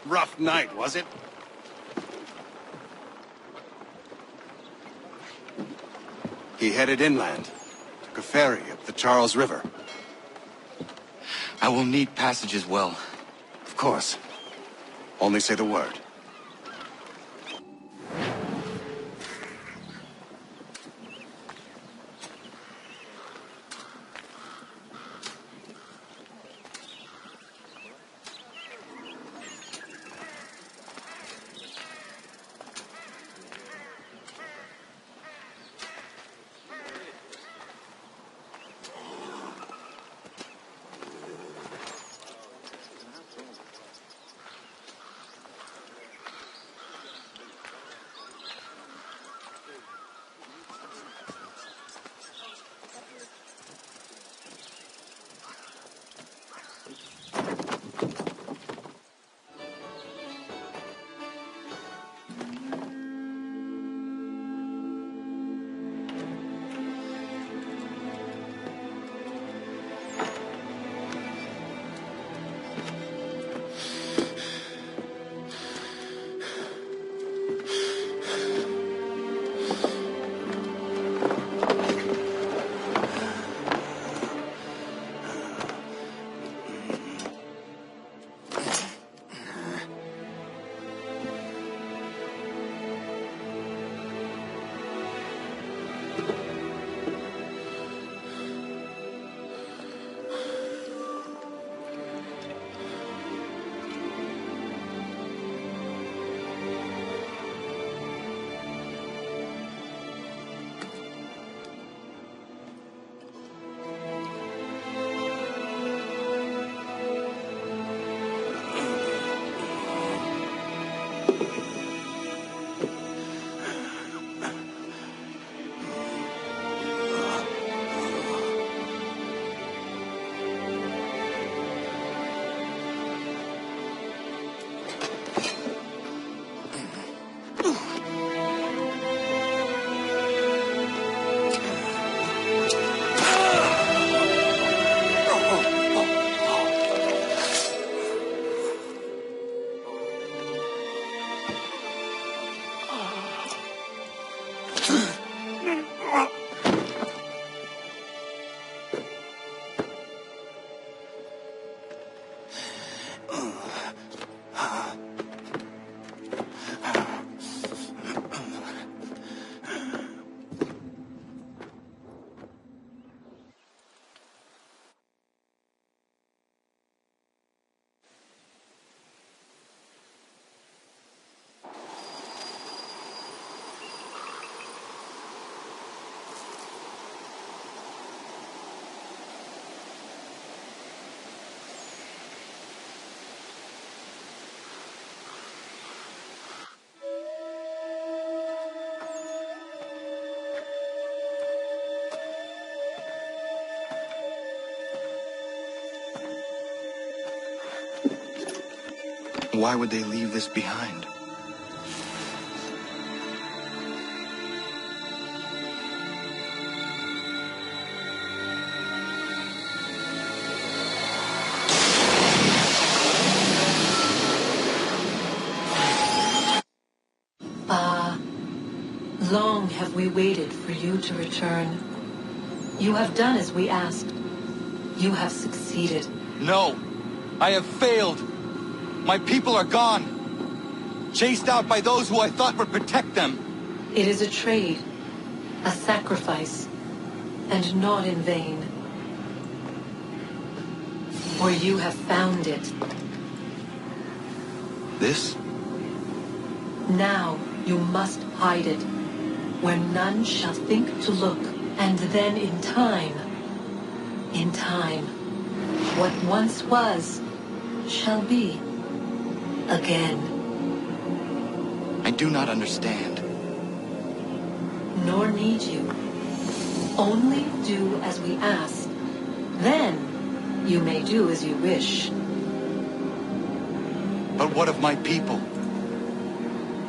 Rough night, was it? He headed inland. Took a ferry up the Charles River. I will need passage as well. Of course. Only say the word. Why would they leave this behind? Long have we waited for you to return. You have done as we asked. You have succeeded. No! I have failed! My people are gone! Chased out by those who I thought would protect them! It is a trade, a sacrifice, and not in vain. For you have found it. This? Now you must hide it, where none shall think to look, and then in time, what once was, shall be again. I do not understand. Nor need you. Only do as we ask. Then you may do as you wish. But what of my people?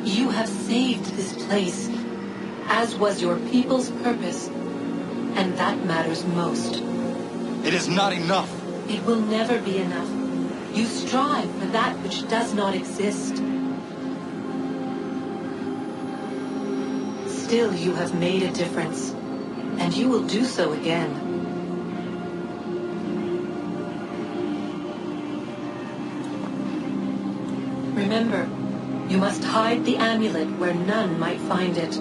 You have saved this place, as was your people's purpose, and that matters most. It is not enough. It will never be enough. You strive for that which does not exist. Still, you have made a difference, and you will do so again. Remember, you must hide the amulet where none might find it.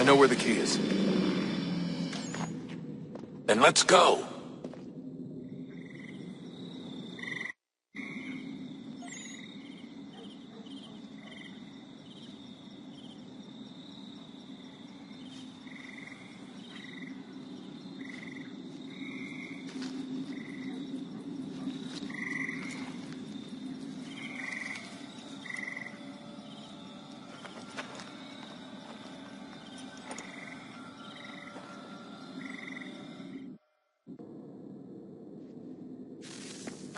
I know where the key is. Then let's go.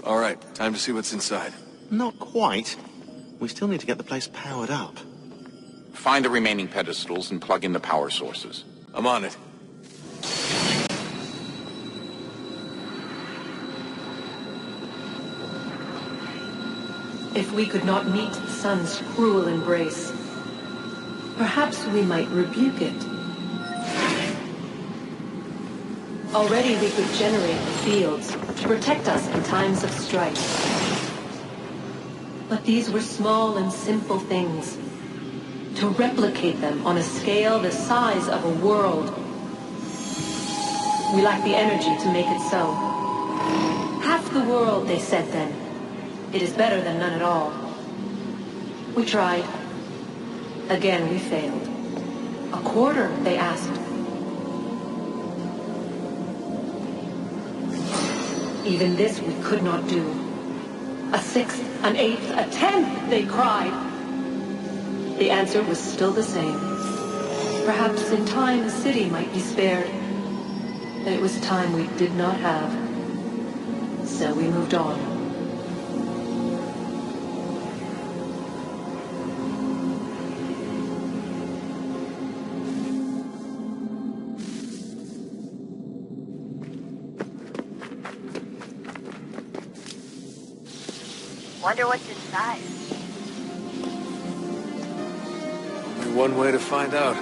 All right, time to see what's inside. Not quite. We still need to get the place powered up. Find the remaining pedestals and plug in the power sources. I'm on it. If we could not meet the sun's cruel embrace, perhaps we might rebuke it. Already we could generate the fields to protect us in times of strife. But these were small and simple things. To replicate them on a scale the size of a world, we lack the energy to make it so. Half the world, they said then. It is better than none at all. We tried. Again we failed. A quarter, they asked. Even this we could not do. A sixth, an eighth, a tenth, they cried. The answer was still the same. Perhaps in time the city might be spared. But it was time we did not have. So we moved on. Wonder what's inside. Only one way to find out.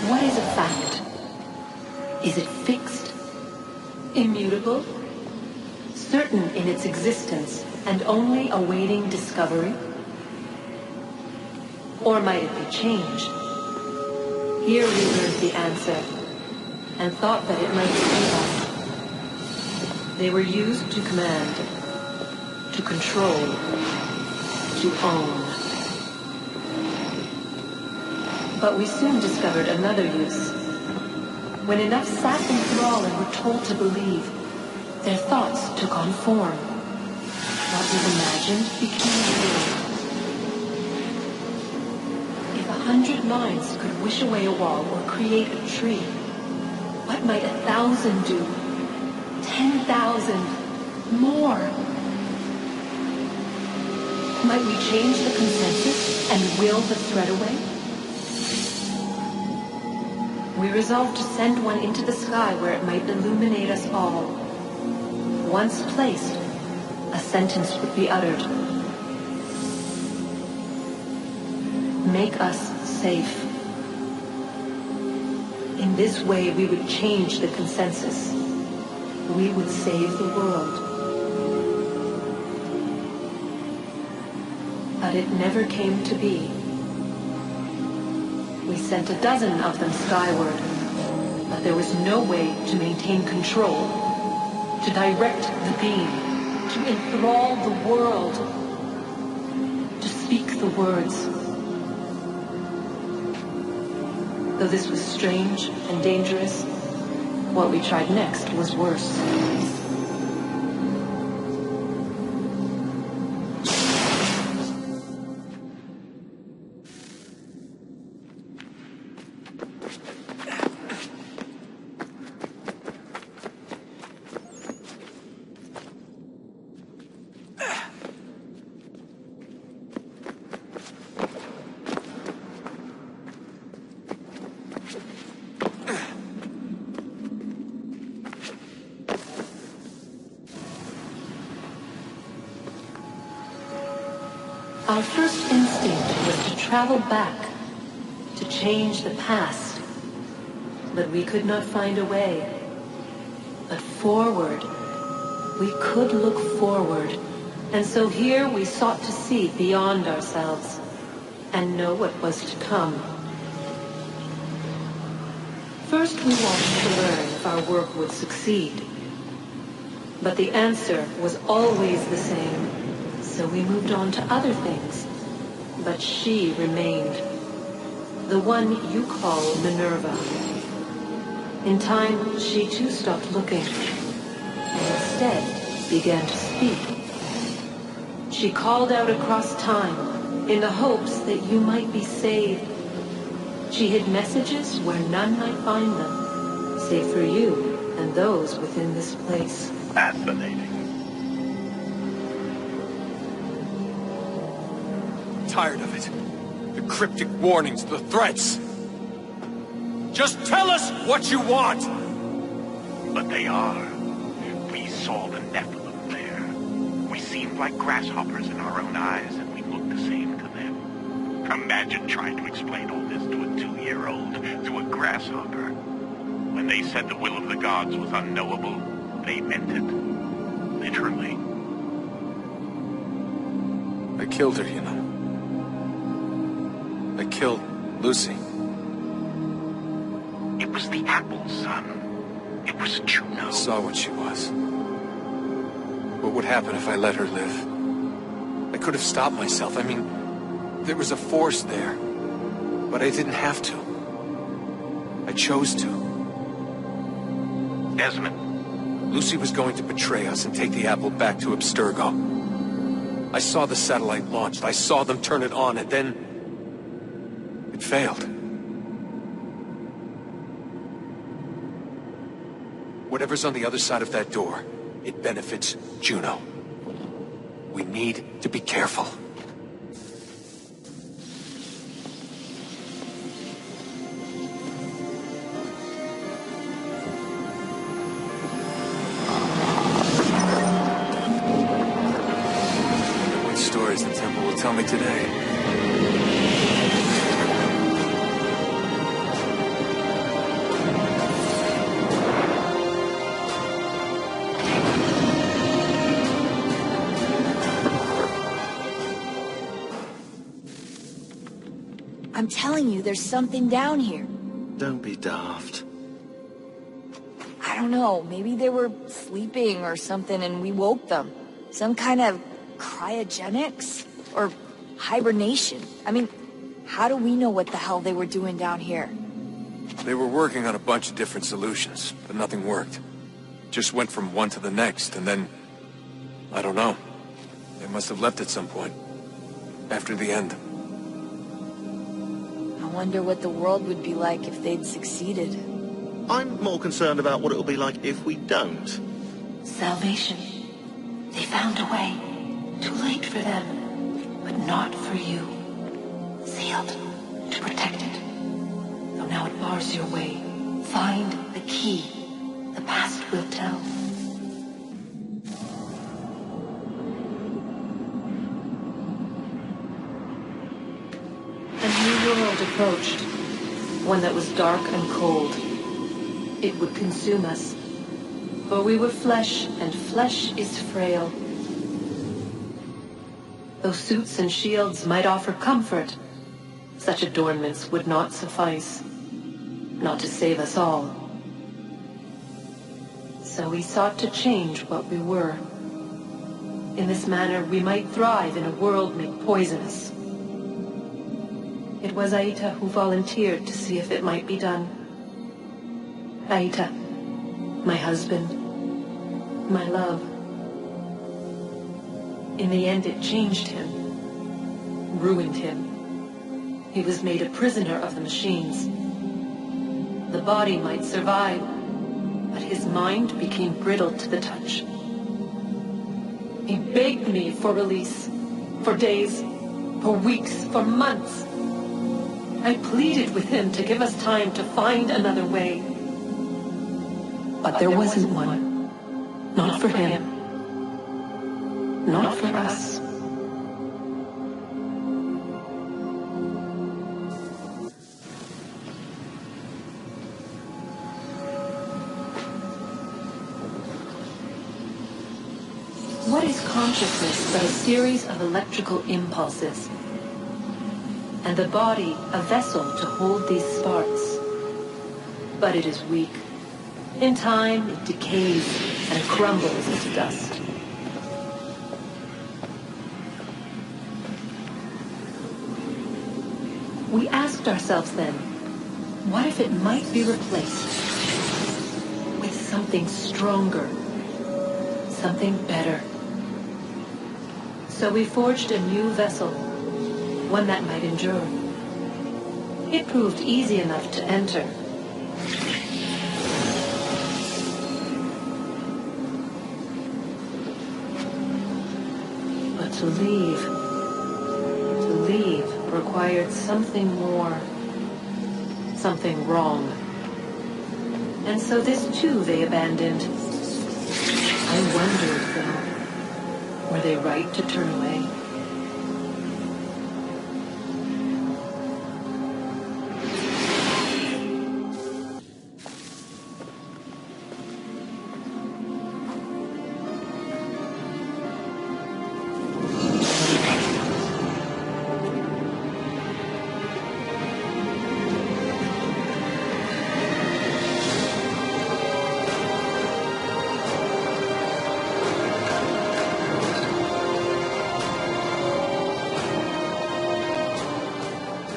What is a fact? Is it fixed? Immutable? Certain in its existence and only awaiting discovery? Or might it be changed? Here we learned the answer, and thought that it might save us. They were used to command, to control, to own. But we soon discovered another use. When enough sat in thrall and were told to believe, their thoughts took on form. What was imagined became real. If 100 minds could wish away a wall or create a tree, what might 1,000 do? 10,000? More? Might we change the consensus and will the thread away? We resolved to send one into the sky where it might illuminate us all. Once placed, a sentence would be uttered. Make us safe. In this way, we would change the consensus. We would save the world. But it never came to be. We sent a dozen of them skyward, but there was no way to maintain control, to direct the beam, to enthrall the world, to speak the words. Though this was strange and dangerous, what we tried next was worse. Our first instinct was to travel back, to change the past. But we could not find a way. But forward, we could look forward. And so here we sought to see beyond ourselves and know what was to come. First we wanted to learn if our work would succeed. But the answer was always the same. So we moved on to other things. But she remained. The one you call Minerva. In time, she too stopped looking. And instead began to speak. She called out across time in the hopes that you might be saved. She hid messages where none might find them, save for you and those within this place. Fascinating. Tired of it. The cryptic warnings, the threats. Just tell us what you want! But they are. We saw the Nephilim there. We seemed like grasshoppers in our own eyes, and we looked the same to them. Imagine trying to explain all this to a 2-year-old, to a grasshopper. When they said the will of the gods was unknowable, they meant it. Literally. I killed her, you know. I killed Lucy. It was the apple, son. It was Juno. I saw what she was. What would happen if I let her live? I could have stopped myself. I mean, there was a force there. But I didn't have to. I chose to. Desmond. Lucy was going to betray us and take the apple back to Abstergo. I saw the satellite launched. I saw them turn it on, and then... it failed. Whatever's on the other side of that door, it benefits Juno. We need to be careful. What stories the temple will tell me today? I'm telling you, there's something down here. Don't be daft. I don't know, maybe they were sleeping or something and we woke them. Some kind of cryogenics? Or hibernation. I mean, how do we know what the hell they were doing down here? They were working on a bunch of different solutions, but nothing worked. Just went from one to the next, and then... I don't know. They must have left at some point. After the end. I wonder what the world would be like if they'd succeeded. I'm more concerned about what it'll be like if we don't. Salvation. They found a way. Too late for them, but not for you. Sealed to protect it. Though now it bars your way. Find the key. The past will tell. A new world approached. One that was dark and cold. It would consume us. For we were flesh, and flesh is frail. Though suits and shields might offer comfort, such adornments would not suffice. Not to save us all. So we sought to change what we were. In this manner, we might thrive in a world made poisonous. It was Aita who volunteered to see if it might be done. Aita, my husband, my love. In the end, it changed him, ruined him. He was made a prisoner of the machines. The body might survive, but his mind became brittle to the touch. He begged me for release, for days, for weeks, for months. I pleaded with him to give us time to find another way. But there wasn't one. Not for him. Not for us. What is consciousness but a series of electrical impulses? And the body a vessel to hold these sparks. But it is weak. In time, it decays and crumbles into dust. We asked ourselves then, what if it might be replaced with something stronger, something better? So we forged a new vessel, one that might endure. It proved easy enough to enter. But to leave required something more, something wrong. And so this too they abandoned. I wondered, though, were they right to turn away?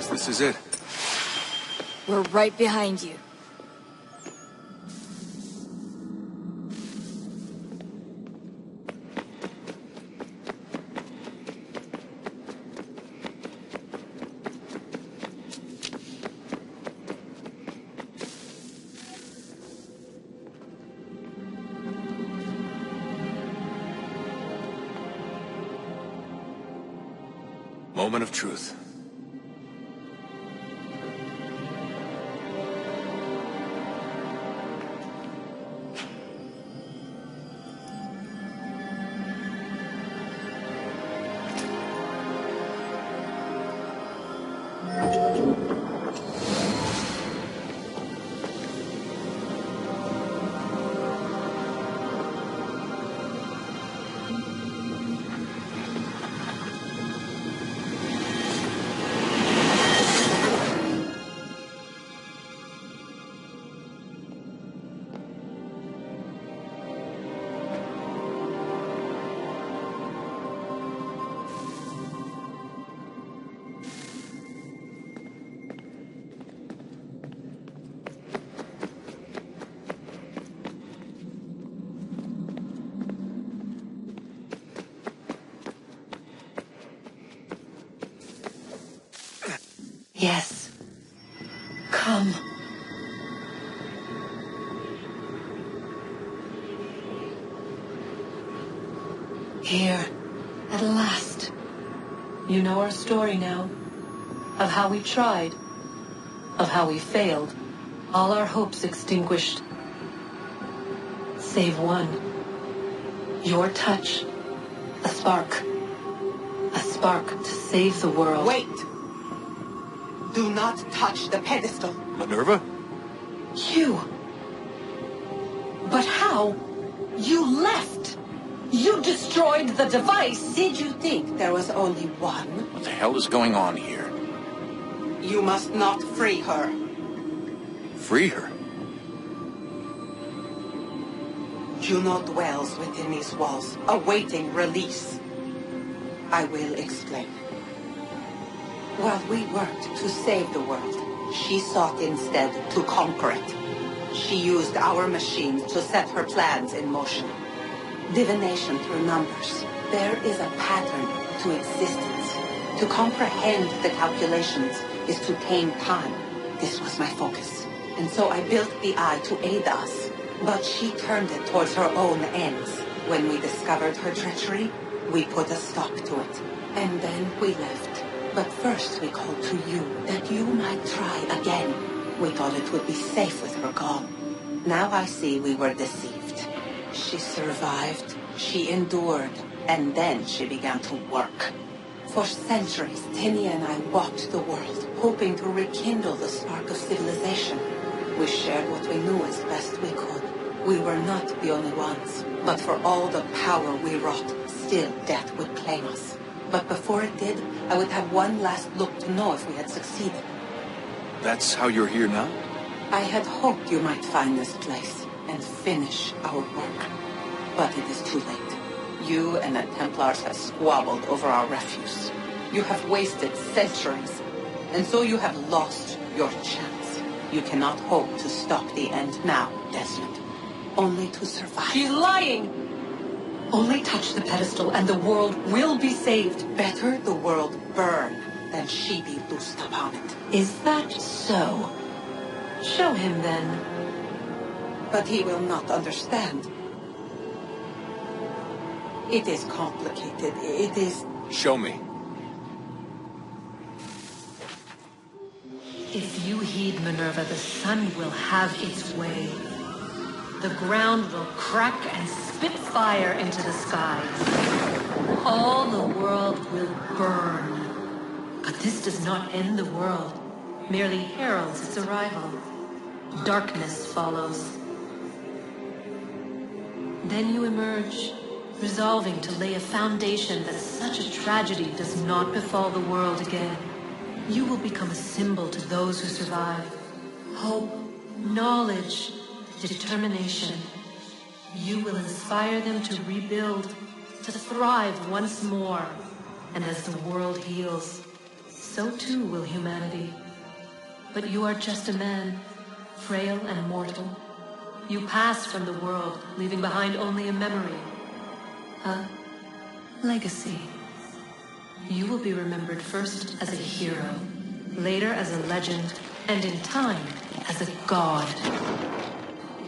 This is it. We're right behind you. Moment of truth. Yes. Come. Here, at last. You know our story now. Of how we tried. Of how we failed. All our hopes extinguished. Save one. Your touch. A spark. A spark to save the world. Wait! Do not touch the pedestal. Minerva? You. But how? You left. You destroyed the device. Did you think there was only one? What the hell is going on here? You must not free her. Free her? Juno dwells within these walls, awaiting release. I will explain. While we worked to save the world, she sought instead to conquer it. She used our machines to set her plans in motion. Divination through numbers. There is a pattern to existence. To comprehend the calculations is to tame time. This was my focus. And so I built the eye to aid us. But she turned it towards her own ends. When we discovered her treachery, we put a stop to it. And then we left. But first we called to you, that you might try again. We thought it would be safe with her gone. Now I see we were deceived. She survived, she endured, and then she began to work. For centuries, Tinny and I walked the world, hoping to rekindle the spark of civilization. We shared what we knew as best we could. We were not the only ones, but for all the power we wrought, still death would claim us. But before it did, I would have one last look to know if we had succeeded. That's how you're here now? I had hoped you might find this place and finish our work. But it is too late. You and the Templars have squabbled over our refuse. You have wasted centuries, and so you have lost your chance. You cannot hope to stop the end now, Desmond. Only to survive. She's lying! Only touch the pedestal and the world will be saved. Better the world burn than she be loosed upon it. Is that so? Show him then. But he will not understand. It is complicated. It is... Show me. If you heed Minerva, the sun will have its way. The ground will crack and spit fire into the skies. All the world will burn. But this does not end the world, merely heralds its arrival. Darkness follows. Then you emerge, resolving to lay a foundation that such a tragedy does not befall the world again. You will become a symbol to those who survive. Hope, knowledge, determination. You will inspire them to rebuild, to thrive once more. And as the world heals, so too will humanity. But you are just a man, frail and mortal. You pass from the world, leaving behind only a memory. A legacy. You will be remembered first as a hero, later as a legend, and in time, as a god.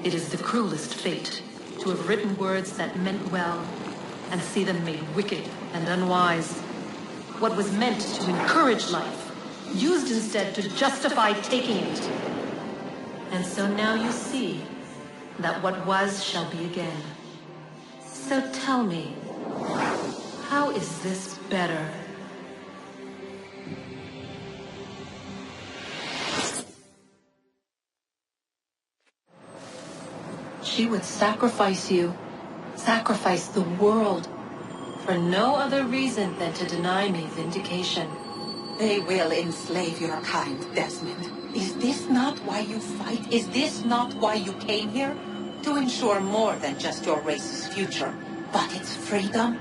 It is the cruelest fate to have written words that meant well, and see them made wicked and unwise. what was meant to encourage life, used instead to justify taking it. And so now you see that what was shall be again. So tell me, how is this better? She would sacrifice you, sacrifice the world, for no other reason than to deny me vindication. They will enslave your kind, Desmond. Is this not why you fight? Is this not why you came here? To ensure more than just your race's future, but its freedom?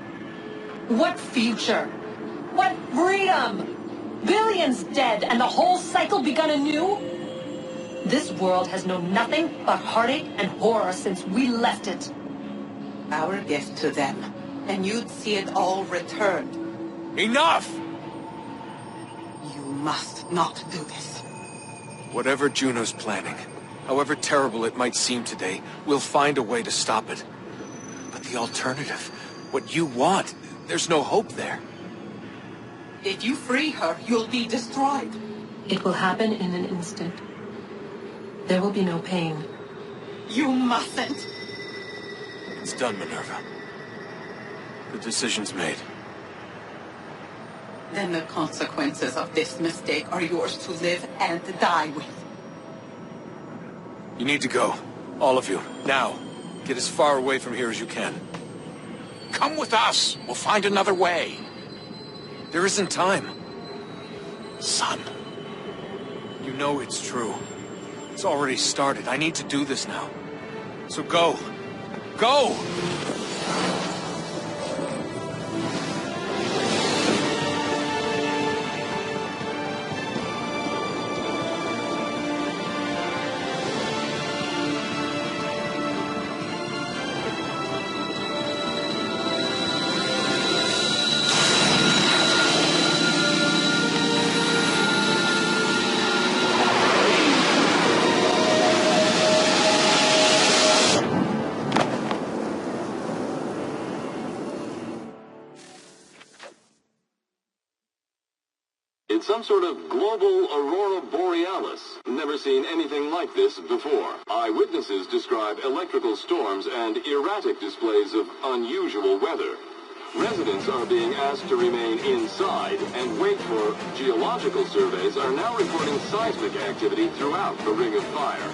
What future? What freedom? Billions dead and the whole cycle begun anew? This world has known nothing but heartache and horror since we left it. Our gift to them, and you'd see it all returned. Enough! You must not do this. Whatever Juno's planning, however terrible it might seem today, we'll find a way to stop it. But the alternative, what you want, there's no hope there. If you free her, you'll be destroyed. It will happen in an instant. There will be no pain. You mustn't. It's done, Minerva. The decision's made. Then the consequences of this mistake are yours to live and die with. You need to go. All of you. Now. Get as far away from here as you can. Come with us. We'll find another way. There isn't time. Son. You know it's true. It's already started. I need to do this now. So go. Go! It's some sort of global aurora borealis. Never seen anything like this before. Eyewitnesses describe electrical storms and erratic displays of unusual weather. Residents are being asked to remain inside and wait for geological surveys are now reporting seismic activity throughout the Ring of Fire.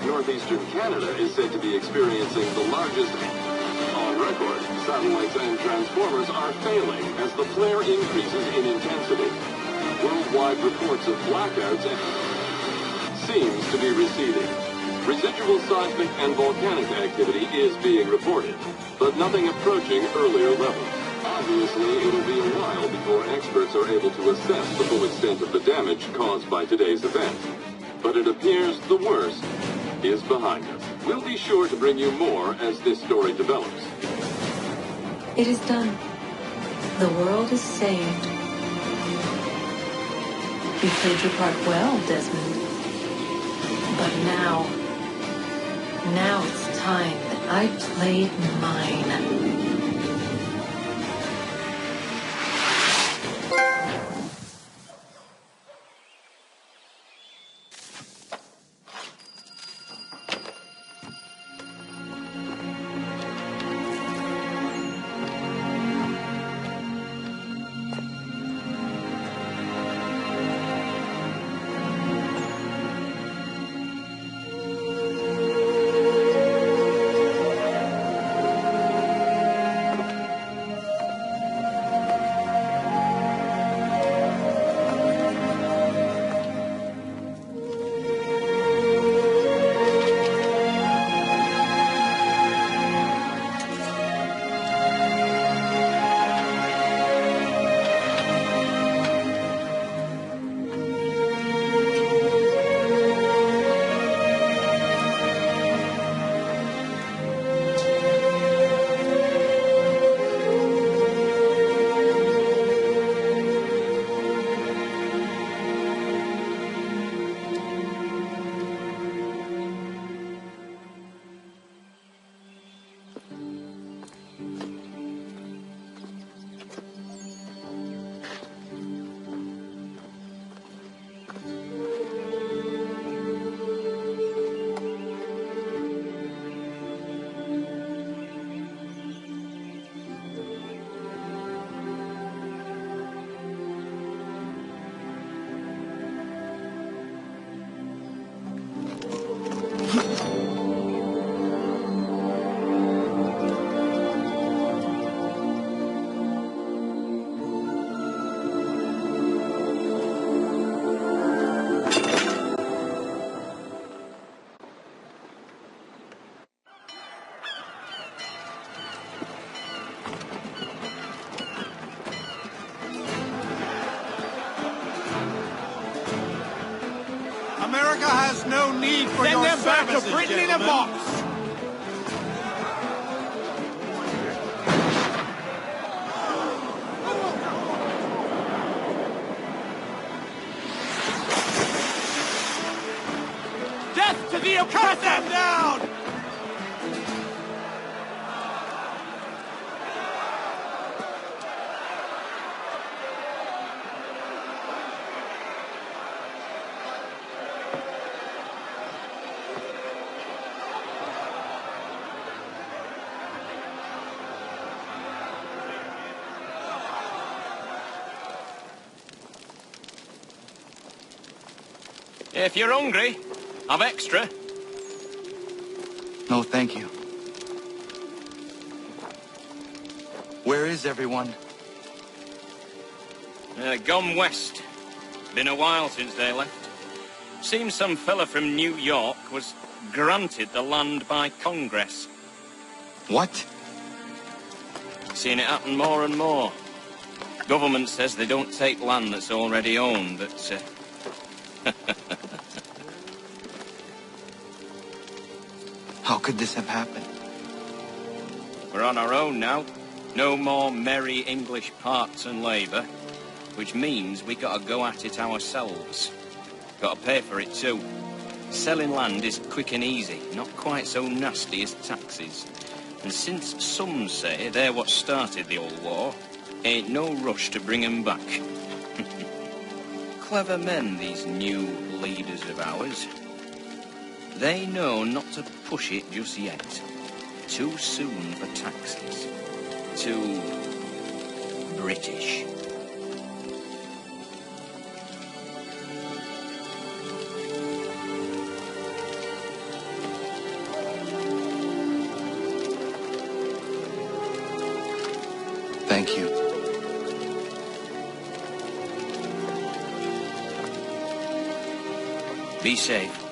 Northeastern Canada is said to be experiencing the largest on record. Satellites and transformers are failing as the flare increases in intensity. Worldwide reports of blackouts seems to be receding. Residual seismic and volcanic activity is being reported, but nothing approaching earlier levels. Obviously, it'll be a while before experts are able to assess the full extent of the damage caused by today's event. But it appears the worst is behind us. We'll be sure to bring you more as this story develops. It is done. The world is saved. You played your part well, Desmond. But now it's time that I played mine. America has no need for your services, Send them back to Britain in a box! Death to the oppressor! Cut them down! If you're hungry, I've extra. No, thank you. Where is everyone? Gone west. Been a while since they left. Seems some fella from New York was granted the land by Congress. What? Seen it happen more and more. Government says they don't take land that's already owned, but... How could this have happened? We're on our own now. No more merry English parts and labour. Which means we gotta go at it ourselves. Gotta pay for it too. Selling land is quick and easy, not quite so nasty as taxes. And since some say they're what started the old war, ain't no rush to bring 'em back. Clever men, these new leaders of ours. They know not to push it just yet. Too soon for taxes. Too British. Thank you. Be safe.